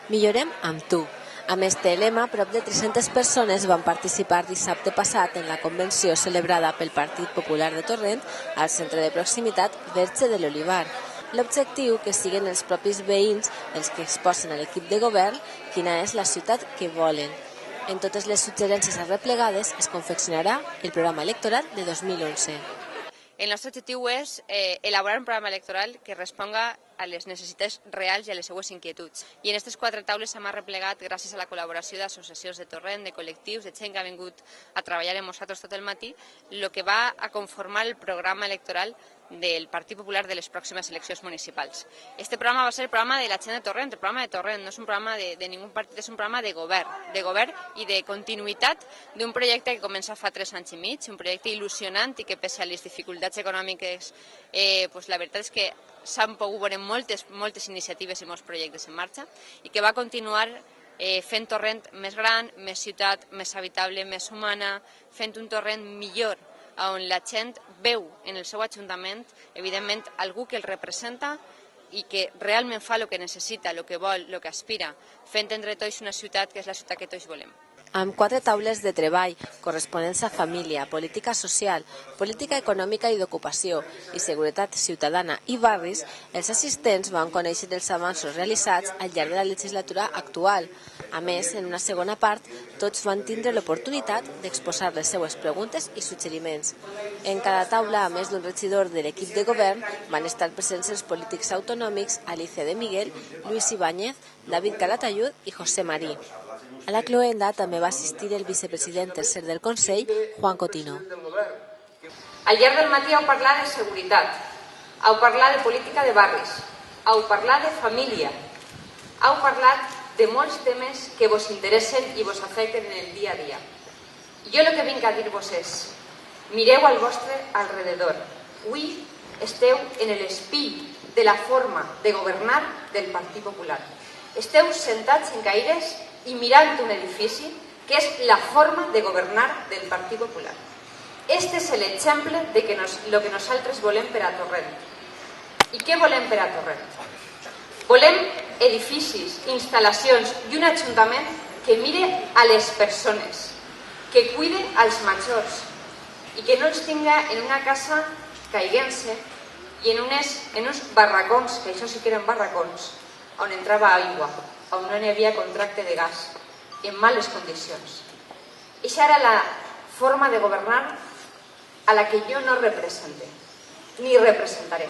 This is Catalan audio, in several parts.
Millorem amb tu. Amb este lema, prop de 300 persones van participar dissabte passat en la convenció celebrada pel Partit Popular de Torrent al centre de proximitat Verge de l'Olivar. L'objectiu que siguin els propis veïns els que exposen a l'equip de govern quina és la ciutat que volen. En totes les suggerències arreplegades es confeccionarà el programa electoral de 2011. El nostre objectiu és elaborar un programa electoral que responga a les necessitats reals i a les seues inquietuds. I en aquestes 4 taules s'ha arreplegat gràcies a la col·laboració d'associacions de Torrent, de col·lectius, de gent que ha vingut a treballar amb nosaltres tot el matí, el que va a conformar el programa electoral del Partit Popular de les pròximes eleccions municipals. Este programa va ser el programa de la gent de Torrent, el programa de Torrent, no és un programa de ningú partit, és un programa de govern i de continuïtat d'un projecte que comença fa 3 anys i mig, un projecte il·lusionant i que pese a les dificultats econòmiques, la veritat és que s'han pogut veure moltes iniciatives i molts projectes en marxa i que va continuar fent Torrent més gran, més ciutat, més habitable, més humana, fent un Torrent millor, on la gent veu en el seu ajuntament, evidentment, algú que el representa i que realment fa el que necessita, el que vol, el que aspira, fent entre tots una ciutat que és la ciutat que tots volem. Amb 4 taules de treball corresponents a família, política social, política econòmica i d'ocupació i seguretat ciutadana i barris, els assistents van conèixer els avanços realitzats al llarg de la legislatura actual. A més, en una segona part, tots van tindre l'oportunitat d'exposar les seues preguntes i suggeriments. En cada taula, a més d'un regidor de l'equip de govern, van estar presents els polítics autonòmics Alicia de Miguel, Lluís Ibáñez, David Calatayud i José Marí. A la cloenda també va assistir el vicepresident tercer del Consell, Juan Cotino. Al llarg del matí heu parlat de seguretat, heu parlat de política de barris, heu parlat de família, heu parlat de molts temes que vos interessen i vos afecten en el dia a dia. Jo el que vinc a dir-vos és, mireu al vostre alrededor. Avui esteu en l'espill de la forma de governar del Partit Popular. Esteu sentats en caires i mirant un edifici que és la forma de governar del Partit Popular. Este és l'exemple de lo que nosaltres volem per a Torrent. I què volem per a Torrent? Volem edificis, instal·lacions i un ajuntament que mire a les persones, que cuide als majors i que no els tinga en una casa caiguent-se i en uns barracons, que això sí que eren barracons, on entrava aigua, on no hi havia contracte de gas, en males condicions. Eixa era la forma de governar a la que jo no represente, ni representaré.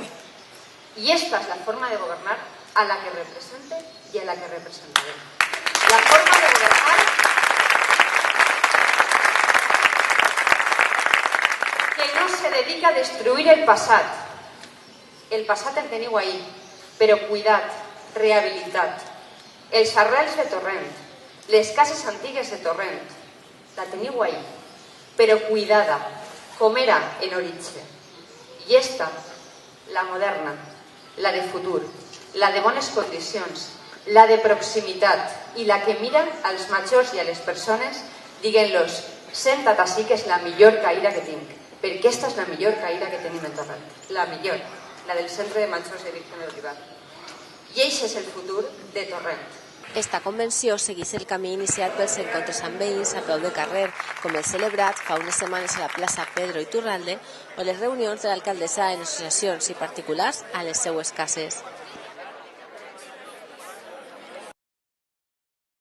I esta és la forma de governar a la que represente i a la que representaré. La forma de governar que no se dedica a destruir el passat. El passat el teniu ahí, però cuidat, rehabilitat. Els arrels de Torrent, les cases antigues de Torrent, la teniu ahí, però cuidada, com era en origen. I esta, la moderna, la de futur, la de bones condicions, la de proximitat i la que mira als majors i a les persones, diguent-los, senta't així que és la millor caïra que tinc, perquè aquesta és la millor caïra que tenim en Torrent, la millor, la del centre de majors de Virgen de l'Olivar. I aquest és el futur de Torrent. Esta convenció segueix el camí iniciat pels encontres amb veïns a peu de carrer, com el celebrat fa unes setmanes a la plaça Pedro Iturralde o les reunions de l'alcaldessa en associacions i particulars a les seues cases.